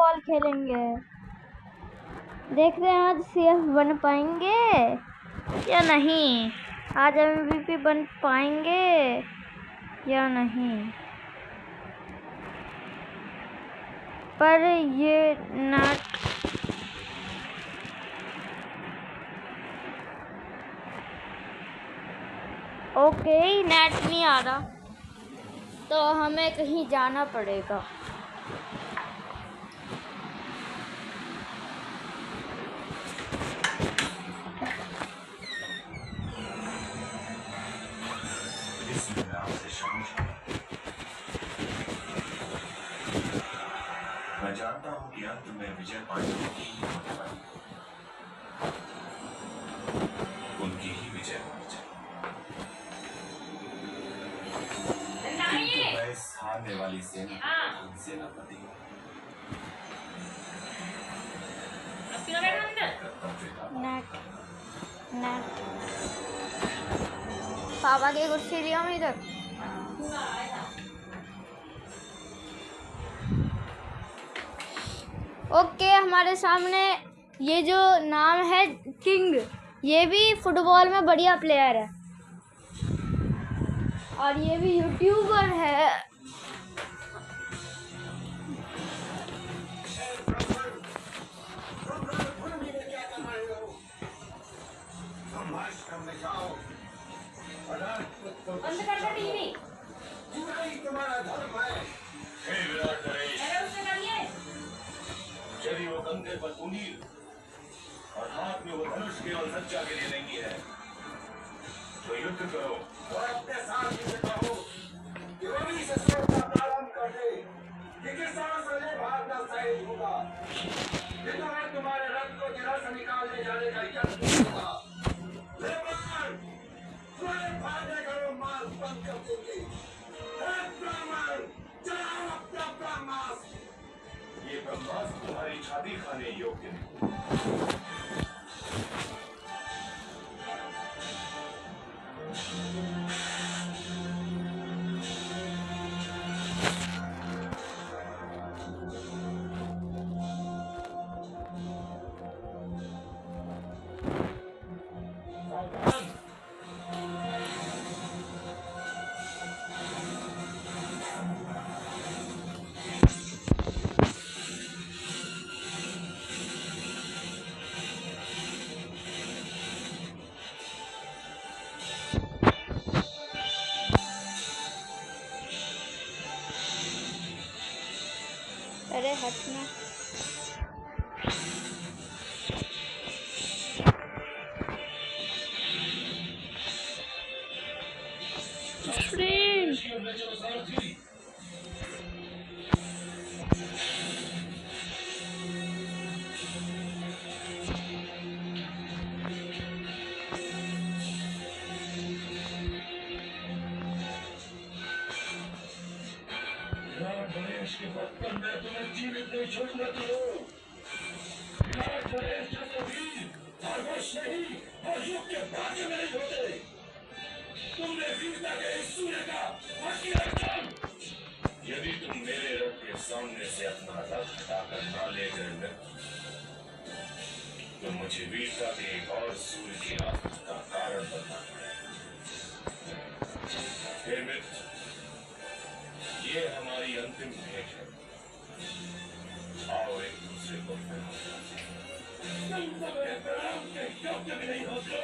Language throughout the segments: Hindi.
फुटबॉल खेलेंगे। देखते हैं आज सीएफ बन पाएंगे या नहीं, आज एमवीपी बन पाएंगे या नहीं। पर ये नेट ओके, नेट नहीं आ रहा तो हमें कहीं जाना पड़ेगा। मैं जानता हूँ कि अंत में विजय पाने उनकी ही विजय होनी चाहिए। मैं इस हारने वाली सेनापति नेट पापा की कुर्सी लिया मैं इधर। ओके, हमारे सामने ये जो नाम है किंग, ये भी फुटबॉल में बढ़िया प्लेयर है और ये भी यूट्यूबर है। बंद कर दो टीवी। तुम्हारा धर्म है। यदि वो कंधे पर उंगली और हाथ में वो धनुष केवल सच्चा के लिए नहीं है तो युद्ध करो और अपने साथ ही कहो कि वही शस्त्रों का प्रारंभ कर दे कि किस तरह से भागना सही होगा। तुम्हारे रथ को जरा से निकालने जाने का यत्न होगा। भागने करो, मार बंद कर देंगे। चलाओ अपना ब्रह्मास्त्र। ये ब्रह्मास्त्र तुम्हारी छाती खाने योग्य नहीं। अरे हटना। जीवित नहीं छोड़ना तुमने वीरता के सूर्य का यदि तुम मेरे रथ के सामने से अपना रथ हटाकर ना ले गए तो मुझे वीरता के एक और सूर्य की आफत का कारण बनना पड़ेगा। हे मित्र, ये हमारी अंतिम भेंट है। आओ एक दूसरे को नहीं होते।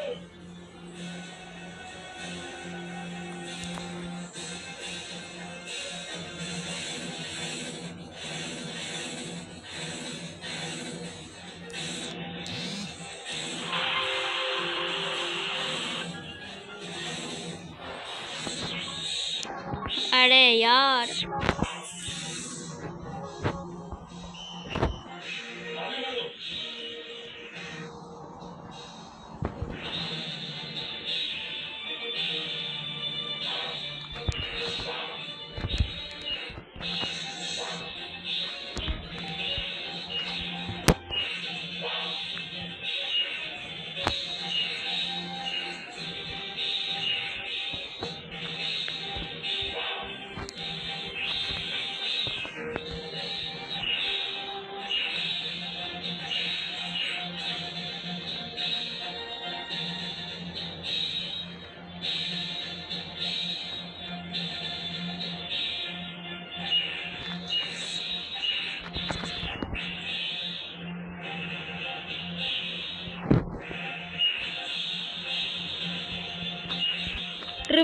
अरे यार,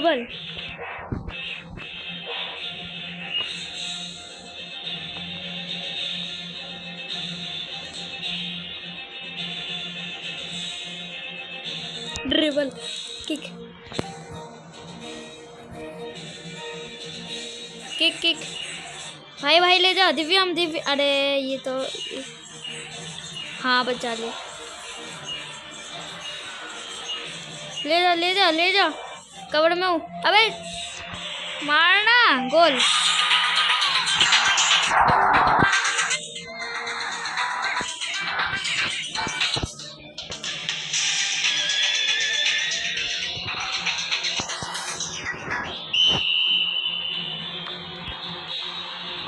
dribble. Dribble kick kick kick. भाई भाई ले जा दिव्यम दिव्य। अरे ये तो हाँ बचा ले। ले जा ले जा ले जा। कवर में हूँ। अबे मारना गोल।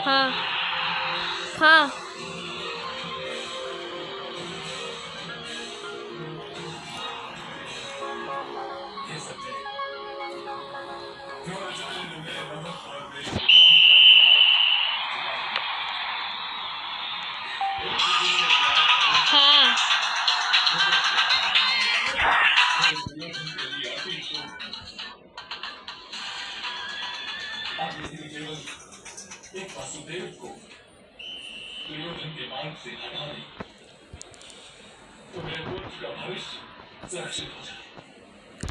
हाँ हाँ हाँ एक वासुदेव को दुर्योधन के मार्ग से हटा दे तो मेरे पुत्र का भविष्य सुरक्षित हो जाए।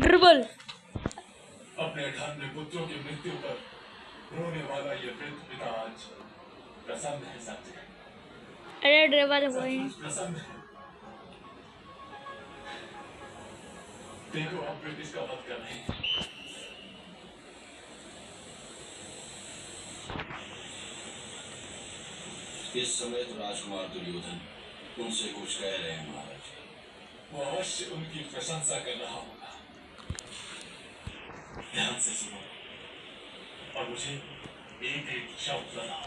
ड्रिबल। अपने 98 पुत्रों की मृत्यु पर रोने वाला ये वृद्ध पिता आज प्रसन्न है। सत्य अरे ड्रिबल हुए प्रसन्न है। देखो आप ब्रिटिश का वध कर रहे हैं। इस समय तो राजकुमार दुर्योधन उनसे कुछ कह रहे हैं महाराज। वो अवश्य उनकी प्रशंसा कर रहा होगा। ध्यान से सुनो और मुझे एक एक शब्द बताओ।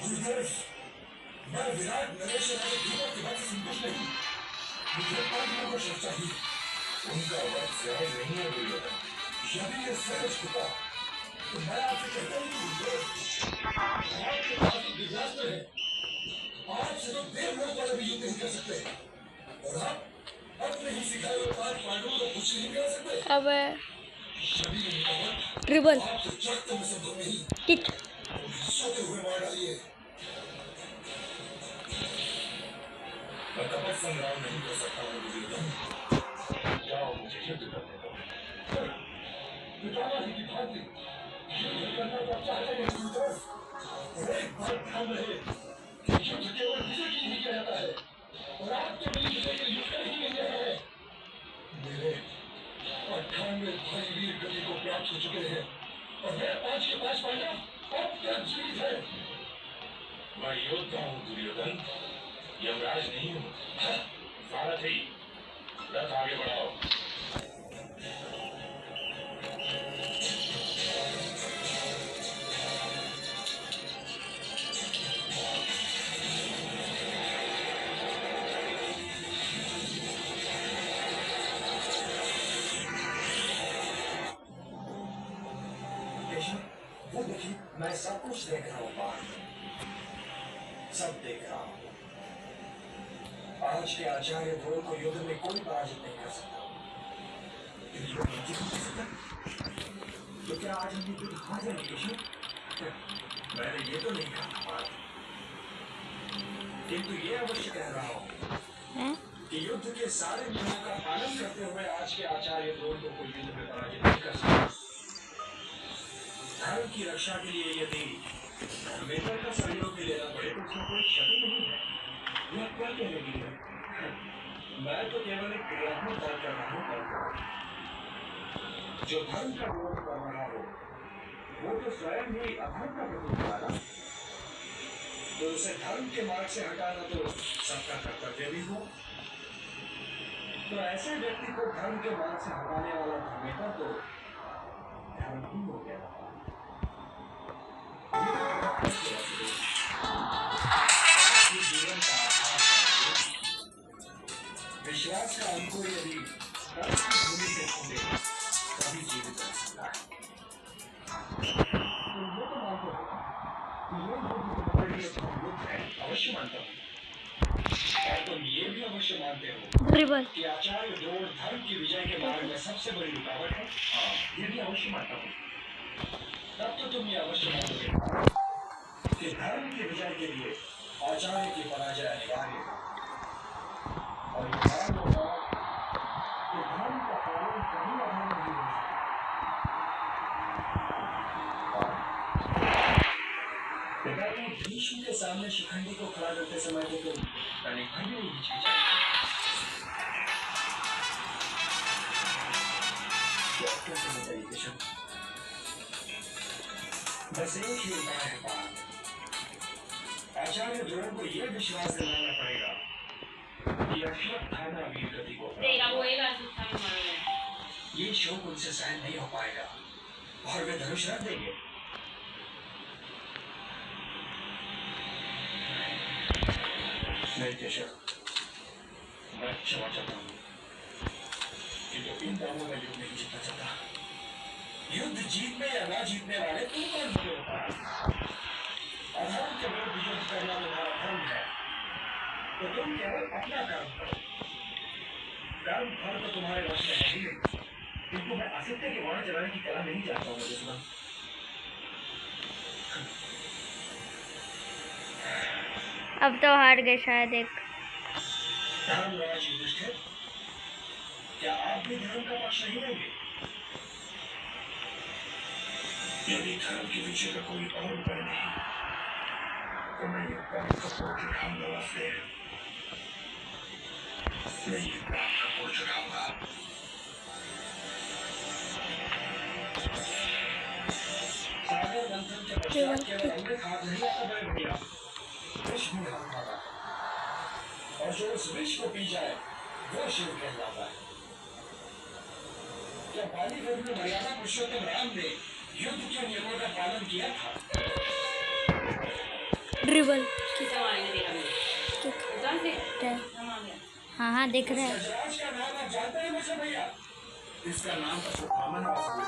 गुरुदेव, मैं विराट नरेश और ध्रुव की बात से संतुष्ट नहीं। मुझे पांडवों को शब्द चाहिए। उनका वध सहज नहीं है दुर्योधन। यदि ये सहज होता तो मैं आपसे कहता हूँ गुरुदेव, आपके पास तो दिव्यास्त्र है। आपसे तो देवलोक वाले भी युद्ध नहीं कर सकते और आप अपने ही सिखाए हुए पांच पांडवों को कुछ नहीं कर सकते। अब सभी ने कहा ड्रिबल आपसे चढ़ते में शब्दों में ही किक। सोते हुए मार डालिए। मैं कपट संग्राम नहीं कर सकता हूँ दुर्योधन। जाओ मुझे युद्ध करने दो। पितामह की भांति युद्ध करना तो चाहते हैं गुरुदेव। और एक बात ध्यान रहे कि युद्ध केवल विजय के लिए किया जाता है और आप तो मेरी विजय के युद्ध कर ही नहीं रहे हैं। मेरे 98 भाई वीर गति को प्राप्त हो चुके हैं और मैं 5 के 5 पांडव अब तक जीवित है। मैं योद्धा हूँ दुर्योधन, यमराज नहीं हूँ। सारथी रथ आगे बढ़ाओ। वो देखिए, मैं सब कुछ देख रहा हूँ बाहर, सब देख रहा हूँ। आज के आचार्य द्रोण को युद्ध में कोई पराजित नहीं कर सकता। तो क्या आज हम युद्ध हार जाएंगे? मैंने ये तो नहीं कहा, किंतु ये अवश्य कह रहा हूँ कि युद्ध के सारे नियमों का पालन करते हुए आज के आचार्य द्रोण को कोई युद्ध में पराजित नहीं कर सकता। धर्म की रक्षा के लिए यदि धर्मेंद्र का सहयोग भी लेना पड़े तो उसमें कोई क्षति नहीं है। यह क्या कहने है? मैं तो केवल एक क्रियात्मक बात कर रहा हूँ। जो धर्म का विरोध कर रहा हो वो तो स्वयं ही अधर्म का प्रतीक होगा। तो उसे धर्म के मार्ग से हटाना तो सबका कर्तव्य भी हो। तो ऐसे व्यक्ति को धर्म के मार्ग से हटाने वाला धर्मेंद्र तो धर्म ही हो गया। विश्वास का अंकुर यदि भूमि से खोले तभी जीवित रह सकता है। अवश्य मानता हूँ और तुम ये भी अवश्य मानते जानते हो ड्रिबल। कि आचार्य द्रोण धर्म की विजय के मार्ग में सबसे बड़ी रुकावट है? हाँ, ये भी अवश्य मानता हूँ। तब तो तुम ये अवश्य मानोगे कि धर्म की विजय के लिए आचार्य की पराजय अनिवार्य है। और ये मान होगा कि धर्म का पालन कभी अधर्म नहीं हो सकता। पिताजी भीष्म के सामने शिखंडी को खड़ा करते समय तो तुम तनिक भर भी नहीं हिचकिचाए। क्या कैसे बताइए केशव? बस एक ही उपाय है पार्थ। आचार्य द्रोण को यह विश्वास दिलाना पड़ेगा कि अश्वत्थामा वीर गति को तेरा वो एक आसुस्ता में मार रहा ये शोक उनसे सहन नहीं हो पाएगा और वे धनुष रख देंगे। नहीं केशव, मैं क्षमा चाहता हूँ कि तो इन दावों में युद्ध नहीं जीतना चाहता। युद्ध जीतने या ना जीतने वाले तुम कौन होते हो? अधर्म के विरुद्ध युद्ध करना तुम्हारा धर्म है, तो तुम केवल अपना कर्म करो। कर्म फल तो तुम्हारे वश में है ही नहीं, किंतु मैं असत्य की वाण चलाने की कला नहीं जानता हूँ दुश्मन। अब तो हार गए शायद एक। धर्मराज युधिष्ठिर, क्या आप भी धर्म का पक्ष नहीं लेंगे? यदि धर्म की विजय का कोई और उपाय नहीं तो मैं ये पाप का बोझ उठाऊंगा वासुदेव। मैं ये पाप का बोझ उठाऊंगा। सागर मंथन के पश्चात केवल अमृत हाथ नहीं आता बड़े भैया, विष भी हाथ आता है। और जो उस विष को पी जाए वो शिव कहलाता है। क्या बाली वध में मर्यादा पुरुषोत्तम राम ने युद्ध के नियमों का पालन किया था? ड्रिबल। खींचा मारने देखा मैंने उधर से हम आ गया। हाँ हाँ दिख रहा है। गजराज का नाम आप जानते हैं मुझे भैया? इसका नाम अश्वत्थामा है वासुदेव।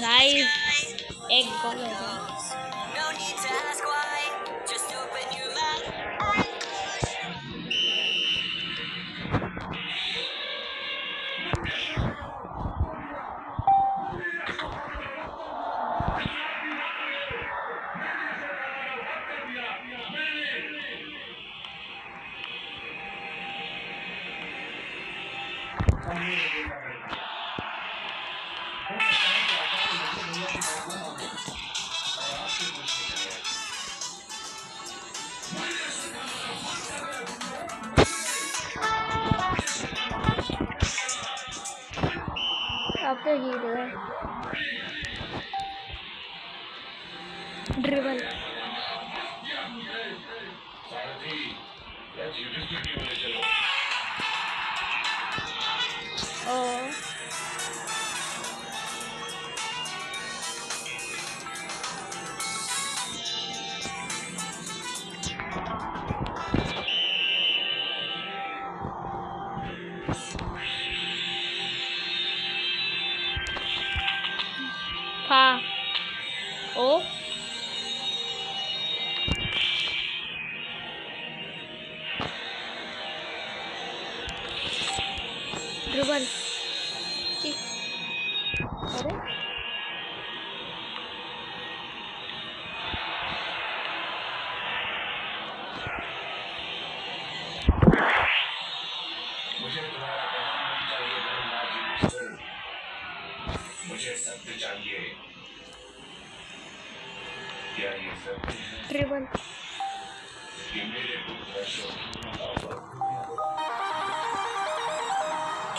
गाइस एक गोल हो गया। अब तो जीत गए। ड्रिबल। सारथी, let's युधिष्ठिर की ओर चलो। ओ फा ओ ड्रिबल। अरे मुझे तुम्हारा कहना नहीं चाहिए धर्मराज युधिष्ठिर। मुझे सत्य चाहिए। क्या ये सत्य है ड्रिबल। कि मेरे पुत्र अश्वत्थामा का वध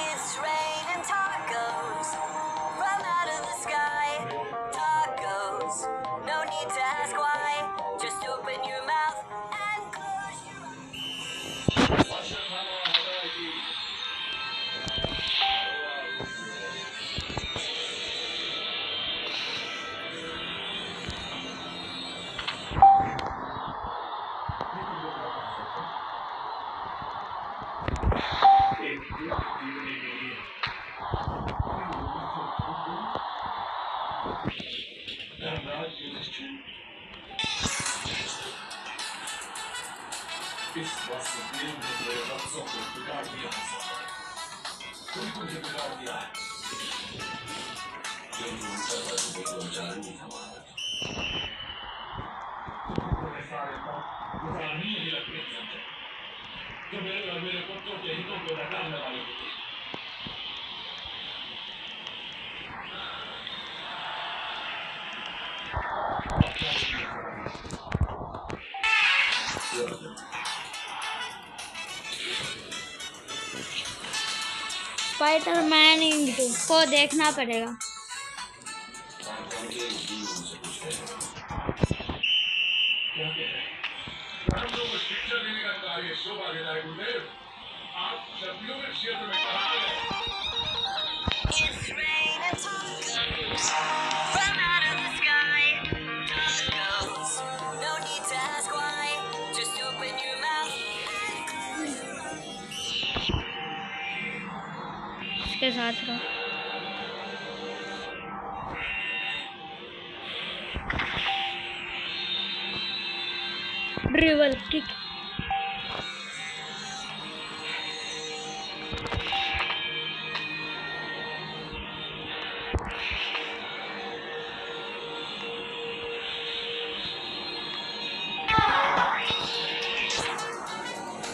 It's raining tacos from out of the sky. Tacos, no need to ask why. Just open your mouth and close your eyes. Ashwatthama हटा की लफ्जों को बिगाड़ दिया तुमको मुझे बिगाड़ दिया है जब तुम चाहता तो कोई तो जान नहीं हमारा तुम्हारे सारे काम गुजार नहीं मुझे लगते समझे जो मेरे और मेरे पुत्रों के हितों को लगाने वाले होते स्पाइडरमैन को देखना पड़ेगा। क्या कह रहे हैं हम लोग को शिक्षा देने का कार्य शोभा देता है गुरुदेव आप सदियों में क्षेत्र में कहाँ गए It's raining tacos from out of the sky. Tacos, no need to ask why. Just open your mouth and close your eyes. इसके साथ रहो। Dribble kick.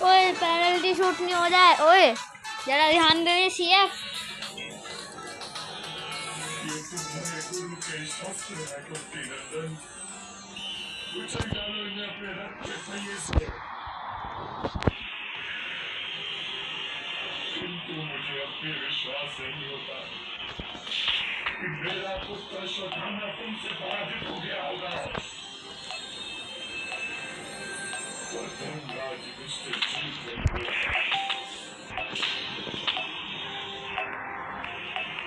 ओए पेनल्टी शूट नहीं हो जाए। ओए जरा ध्यान दे सीएफ। ये तुम्हारे गुरु के शास्त्र है कुत्ती नंदन उछल डालो इन्हें अपने रक्त के पहिए से किंतु मुझे अब भी विश्वास नहीं होता कि मेरा पुत्र श्रद्धाना तुमसे पराजित हो गया होगा और धर्मराज मुझसे जीत गए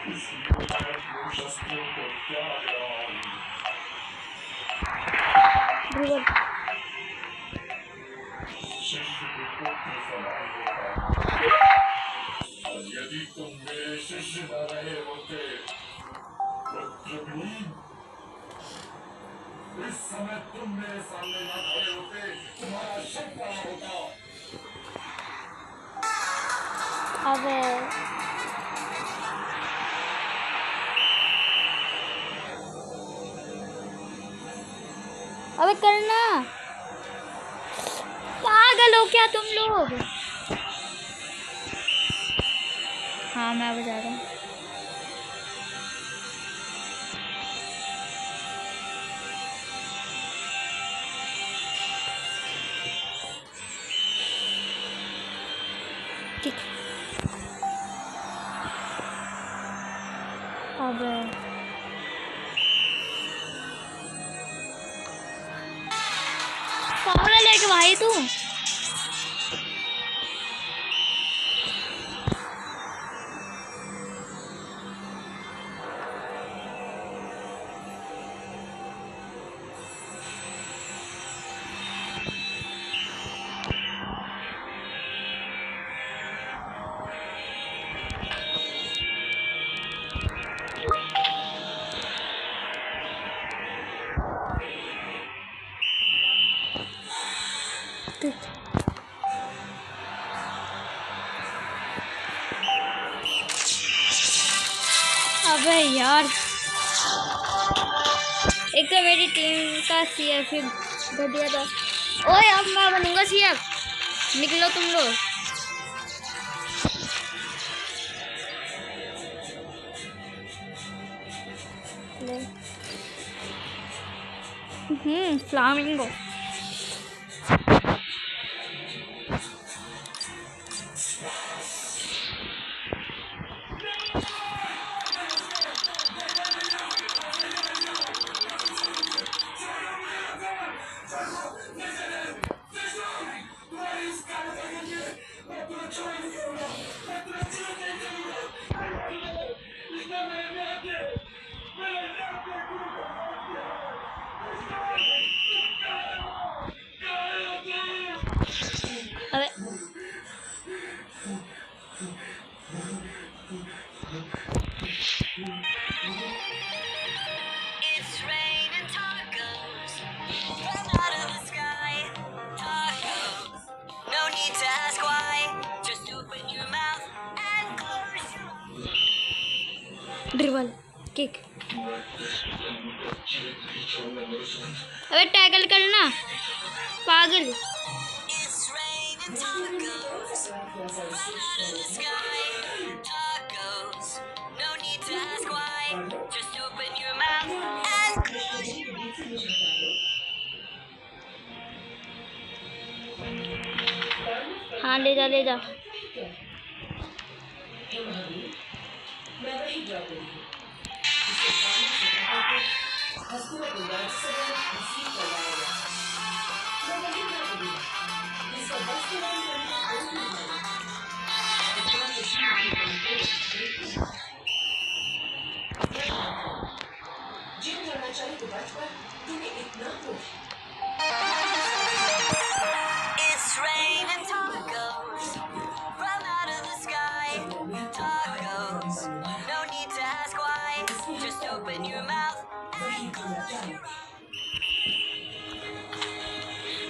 इसलिए मैं अपने शस्त्रों को त्याग रहा हूँ ड्रिबल शिष्य के पुत्र समान होता और यदि तुम मेरे शिष्य न रहे होते पुत्र भीम इस समय तुम मेरे सामने न खड़े होते तुम्हारा शव पड़ा होता अबे अबे करना पागल हो क्या तुम लोग। हाँ मैं बजा रहा हूँ। ठीक अबे पागल है कि भाई तू। अबे यार एक तो मेरी टीम का सीएफ ही घटिया था। ओए अब मैं बनूंगा सीएफ। निकलो तुम लोग। फ्लामिंगो अबे It's raining tacos from out of the sky. Tacos, no need to ask why. Dribble kick. अबे टैकल करना पागल। It's raining tacos from the sky. Tacos, no need to ask why. Just open your mouth and close your हाँ ले जा ले जा। It's raining tacos from out of the sky. Tacos, no need to ask why. Just open your mouth and close your eyes.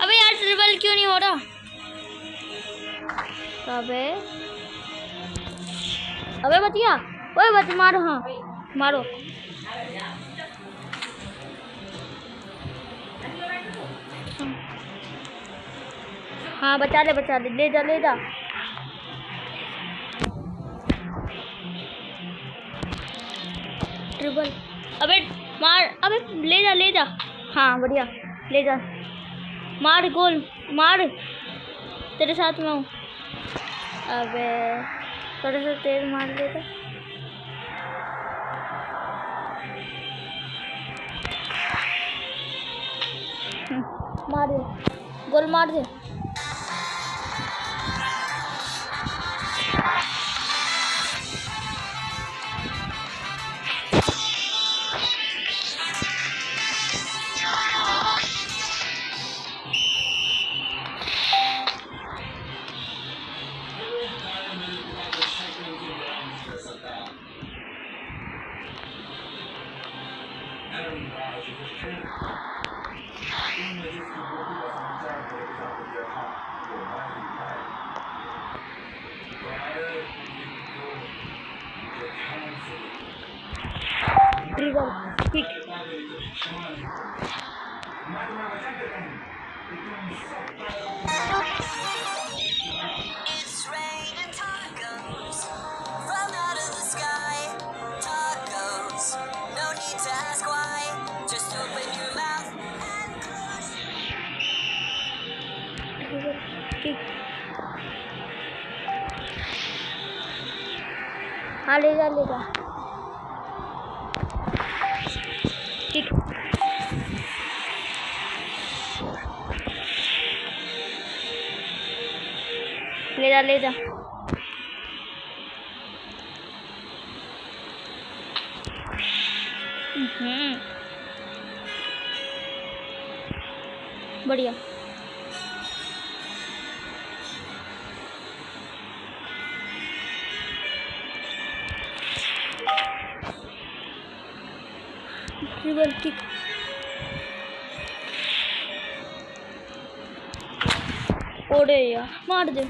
अबे यार ड्रिबल क्यों नहीं हो रहा? अबे अबे बतिया, ओए बच मारो। हाँ मारो। हाँ बचा ले ले जा ले जा। ट्रिबल अबे मार, अबे ले जा। हाँ बढ़िया ले जा, मार गोल मार, तेरे साथ में हूँ। अबे थोड़ा सा तेज मार लेगा। मार दे, गोल मार दे। Dribble kick. It's raining tacos from out of the sky. Tacos, no need to ask why. Just open your mouth and close your kick. हाँ ले जा किक। ले जा। बढ़िया। Dribble kick. ओरे यार मार दे।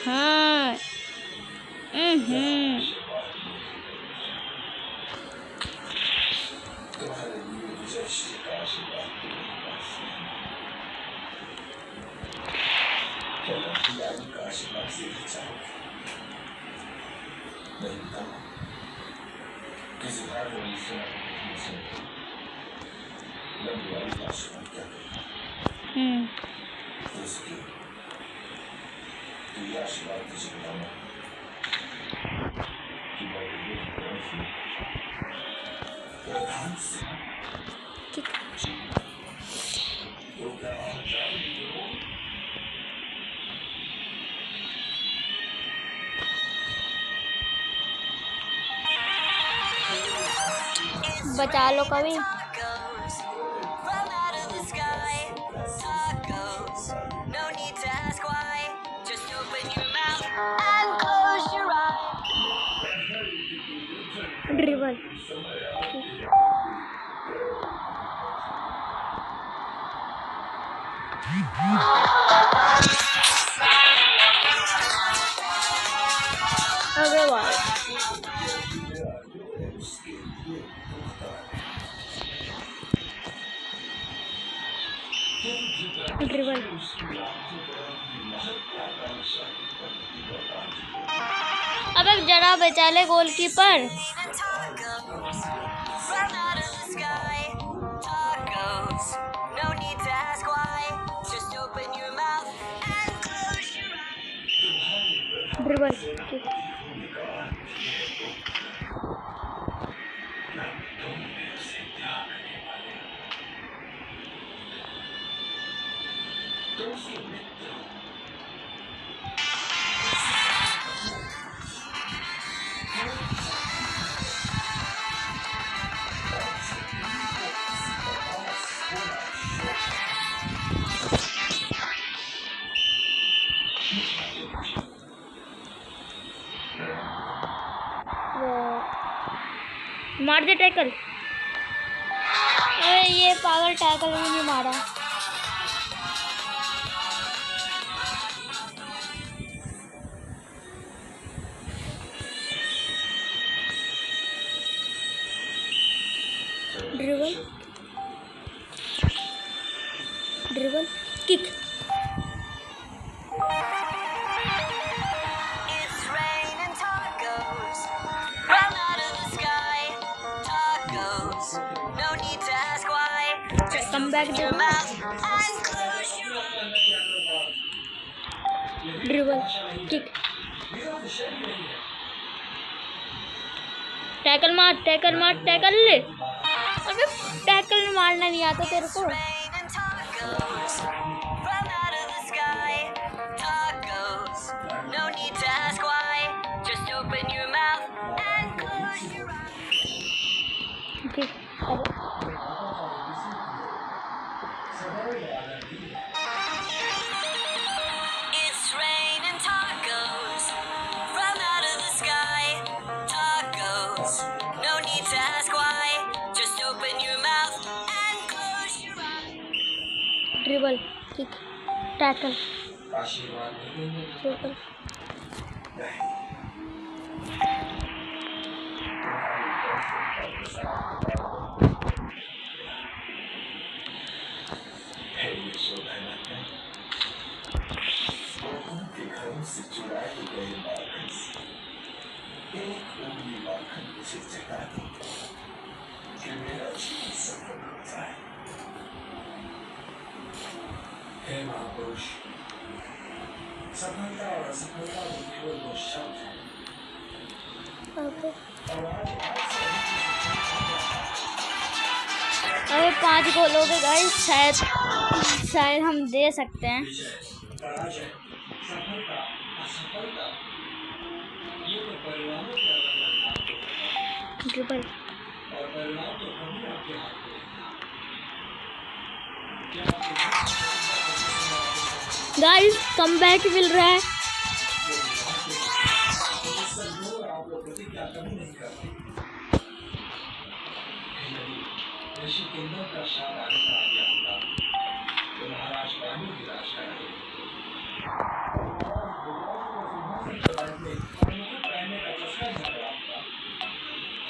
हाँ बचा लो कभी। tacos from out of the sky. Tacos, no need to ask why. Just open your mouth and close your eyes. Dribble अबे वाह ड्रिबल अबे जरा बचा ले goalkeeper From out of the sky, tacos. No need to ask why. Just open your mouth and close your eyes. Dribble मार दे टैकल अरे ये पागल टैकल भी नहीं मारा dribble dribble kick It's raining tacos from out of the sky. Tacos. No need to ask why. Just Come back open your there. mouth and close your eyes. Dribble kick tackle मार टैकल ले अबे टैकल मारना नहीं आता तेरे को Raining tacos from out of the sky. Tacos. No need to ask why. Just open your mouth and close your eyes. Kick It's raining tacos from out of the sky. Tacos. No need to ask why. Just open your mouth and close your eyes. Dribble kick tackle dribble हे महापुरुष, सफलता और असफलता वो केवल दो शब्द हैं। अबे और आज अबे 5 गोल हो गए गाइस शायद हम दे सकते हैं पराजय, सफलता, असफलता, ये तो परिणामों के अलग-अलग हाथ होते हैं। ड्रिबल और परिणाम तो कभी आपके हाथ में नहीं। क्या आपके गाइस कम बैक मिल रहा है आप लोग प्रतिज्ञा कभी नहीं करते। ऋषि किंदर का शाप आने का आ गया होगा तो महाराज पानी की राज करेंगे। पहनने का चस्का झड़ रहा था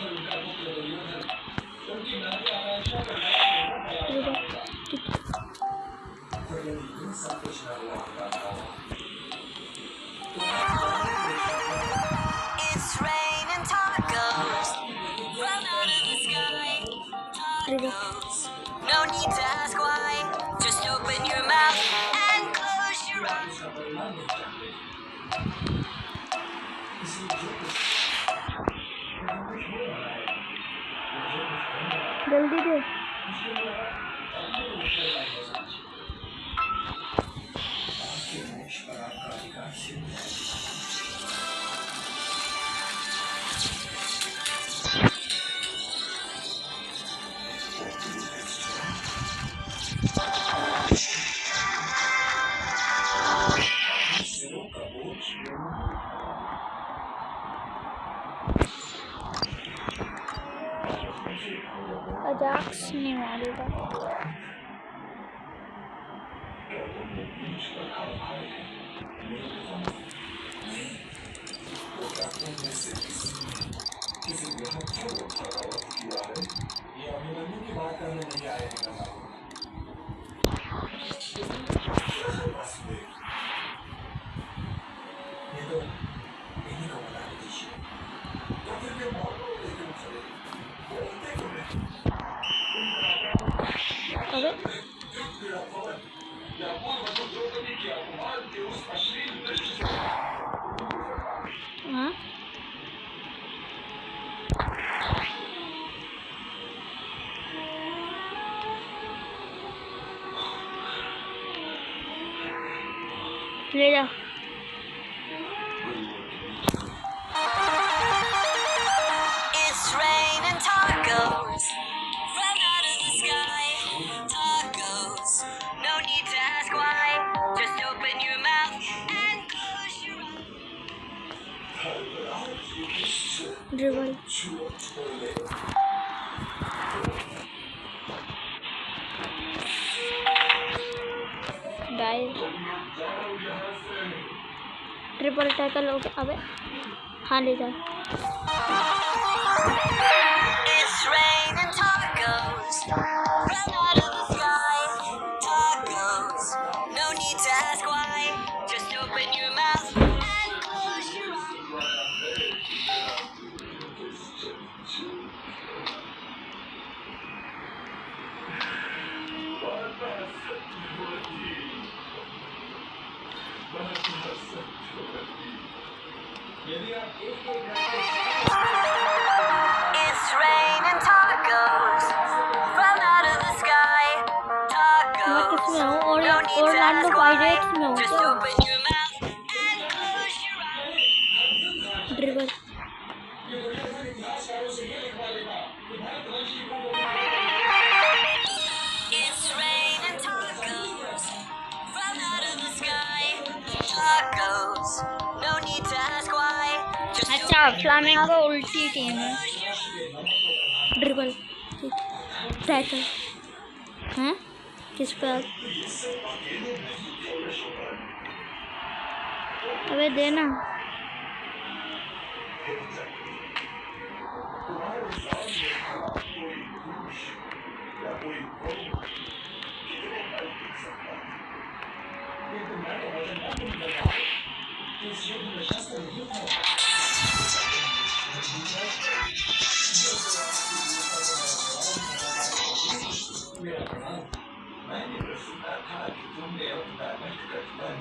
और उनका पुत्र दुर्योधन उनकी नारी आकांक्षा को तो यदि इन सब कुछ न हुआ होता था It's raining tacos from out of the sky. Tacos. No need to ask why. Just open your mouth and close your eyes. इसका परिणाम नहीं जानते। इसलिए जो कुछ हो रहा है जो कुछ होने वाला है जल्दी दे उसके लिए अपने उत्तरदायी हो समझिए। आपके मोक्ष पर आपका अधिकार सिद्ध है। सिरों का बोझ अजाक्स नहीं मारेगा बीच पर खड़ा है। किसी यहाँ क्यों बगावत किया है? ये अभिमन्यु की बात करने नहीं आए हैं गंगा। बस वे, ये तो इन्हीं को बता दीजिए। तो फिर ये मौत लेकिन चले बोलते क्यों नहीं? अबे या पूर्व द्रौपदी के अपमान के उस अश्लील दृश्य से हाँ ले जा। It's raining tacos from out of the sky. Tacos, no need to ask why. Just open your mouth and close your eyes. Dribble guys triple tackle हो गया। अबे हाँ ले जा। It's raining tacos from out of the sky. Tacos, no need to ask why. Just open your mouth and close your eyes. यदि आप एक It's raining tacos from out of the sky. मैं किस में हूँ? Tacos, no need to Orlando ask pirates में why. हूँ Just क्या? open your mouth and close your eyes. Dribble It's raining tacos from out of the sky. Tacos, no need to ask why. Just अच्छा फ्लामिंगो उल्टी टीम है। close your eyes. Dribble tackle हैं किस पे? अबे देना। मैंने तो सुना था कि तुमने अपना गठबंधन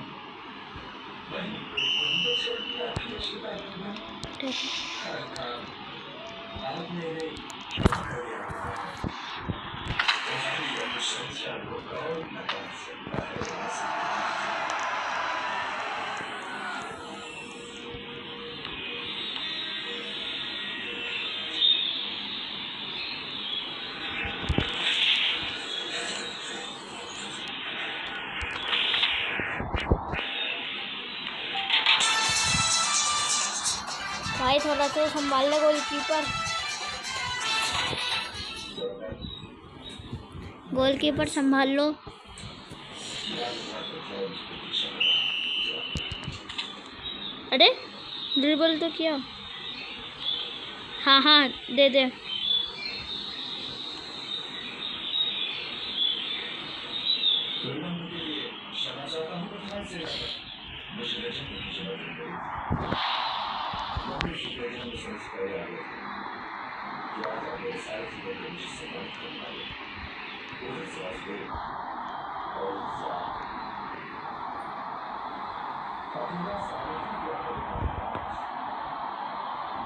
वहीं पे छोड़ दिया था शिवाजी। आपने नहीं तुम्हारी अनुशंसा को कौन नकार सकता है? भाई थोड़ा तो संभाल ले गोलकीपर संभाल लो। अरे ड्रिबल तो किया। हाँ हाँ दे दे। क्षमा चाहता हूँ मुझे लेजेंड की जरूरत पड़ी। मनुष्य लेजेंड में संस्कार आ गए क्या जाने सारी चीजें तो मुझसे बात कर पाए उधर से आज गए और अपना सारे की क्या करना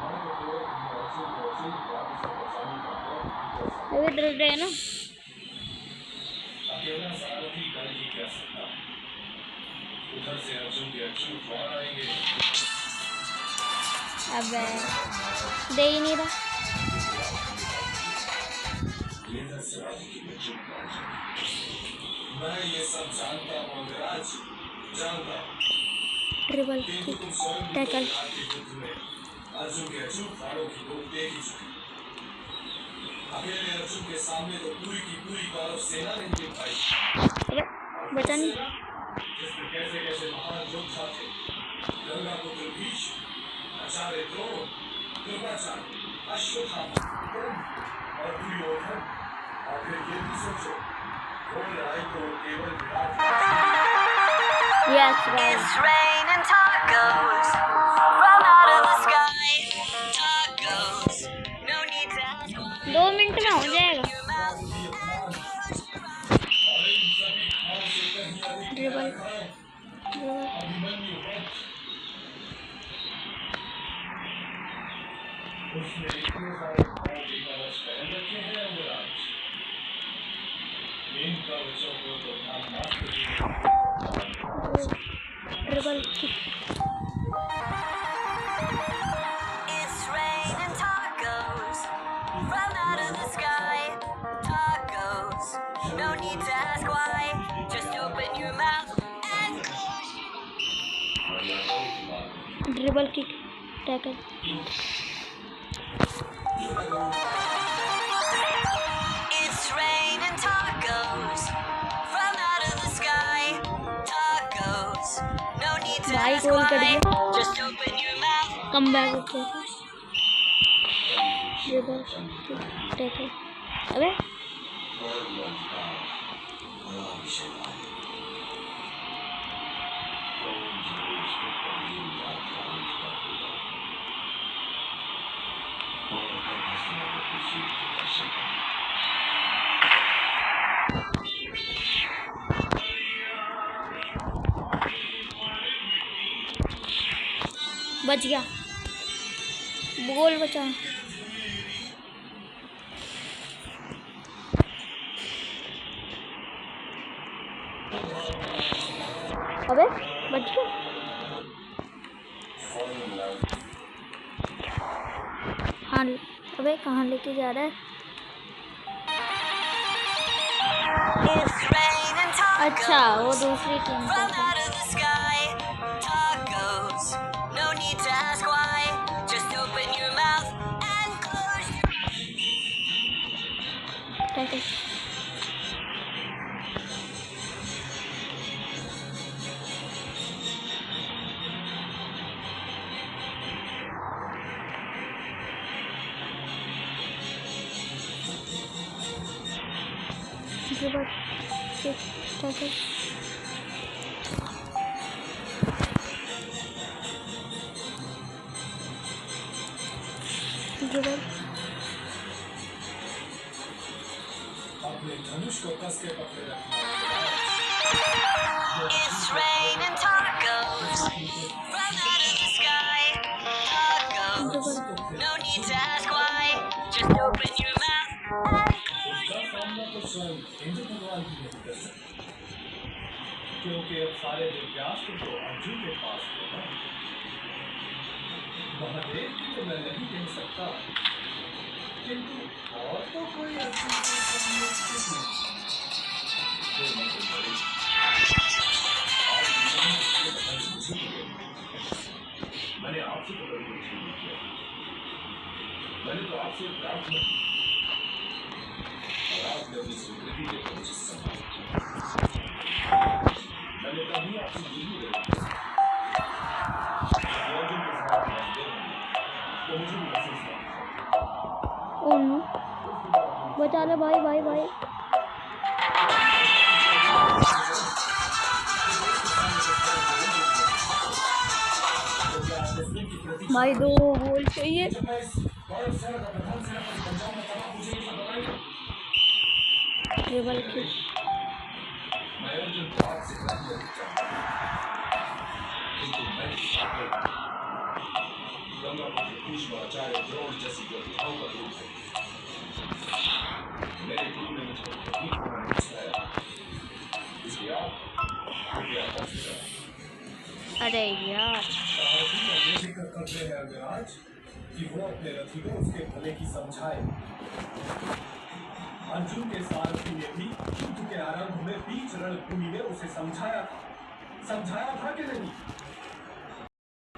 मैं तो पूरे पहुंचे वापस पहुंचाने का अभी डर रहे हैं ना। अकेला सारथी कर ही क्या सकता उधर से अर्जुन के अच्छू कौन आएंगे। अबे दे ही नहीं रहा। इधर से राजनीति में चुप कर मैं ये सब जानता हूँ अंगराज जानता हूँ ट्रिबल किंतु तुम स्वयं टैकल युद्ध में अर्जुन के अचूक फाड़ों की दौड़ देख ही चुके अकेले अर्जुन के सामने तो पूरी की पूरी कौरव सेना ने जीत पाई। अबे बचा नहीं। जिसमें कैसे कैसे महान योद्धा थे गंगा पुत्र भीष्म द्रोणाचार्य द्रोण, कृपाचार्य अश्वत्थामा और दुर्योधन। आखिर ये भी सोचो, वो लड़ाई तो केवल Virat yes guys It's raining tacos from out of the sky. Tacos, no need to ask why. 2 minute में हो जाएगा Your mouth भी अपमान and close your eyes. और इन सभी खाओं से कहीं अधिक ड्रिबल खाओ ड्रिबल अभिमन्यु वध। उसने इतने सारे खाओं के कवच पहन रखे हैं युवराज, इन कवचों को तो हम मात्र dribble kick It's raining tacos from out of the sky. Tacos, no need to ask why. Just open your mouth and close your dribble kick tackle It's raining tacos from out of the sky. Tacos, no need to भाई ask गोल कर why. दिया Just open your mouth. Come back होते हैं ड्रिबल किक टैकल अबे बच गया गोल बचा अबे बच गया हाँ अबे कहाँ लेके जा रहा है It's raining tacos अच्छा वो दूसरी टीम का from था out of the sky. Tacos, no need to ask why. Just open your mouth and close your tackle dribble kick tackle dribble अपने धनुष को कस के पकड़े रखना। It's raining tacos from out of the sky. Tacos, no need to ask why. Just open your mouth and close उसका सामना तो स्वयं इंद्र भगवान भी नहीं कर सकते, क्योंकि अब सारे दिव्यास्त्र तो अर्जुन के पास थे ना। महादेव की तो मैं नहीं कह सकता, किंतु और तो कोई अर्जुन के सामने नहीं। मैंने आपसे तो कभी कुछ नहीं किया। मैंने तो आपसे प्रार्थना की और आपने अपनी स्वीकृति देकर मुझे सम्मान किया। मैंने कभी आपसे ये नहीं बोला अर्जुन के साथ मजबूर होंगे तो मुझे भी महसूस नहीं ओ नो बचा ले भाई भाई भाई भाई 2 गोल चाहिए ड्रिबल किक मैं अर्जुन को आपसे प्रार्थना करता हूं, किंतु मैं गंगापुत्र भीष्माचार्य द्रोण जैसी योद्धाओं का रूप है। मेरे गुरु ने मुझको ठीक बनाने सिखाया, इसलिए आप कृपया आपसे अरे यार सारथी का ये जिक्र करते हैं अग्रराज कि वो अपने रथी को उसके भले की समझाए। अर्जुन के सारथी ने भी युद्ध के आरंभ में बीच रणभूमि में उसे समझाया था कि नहीं?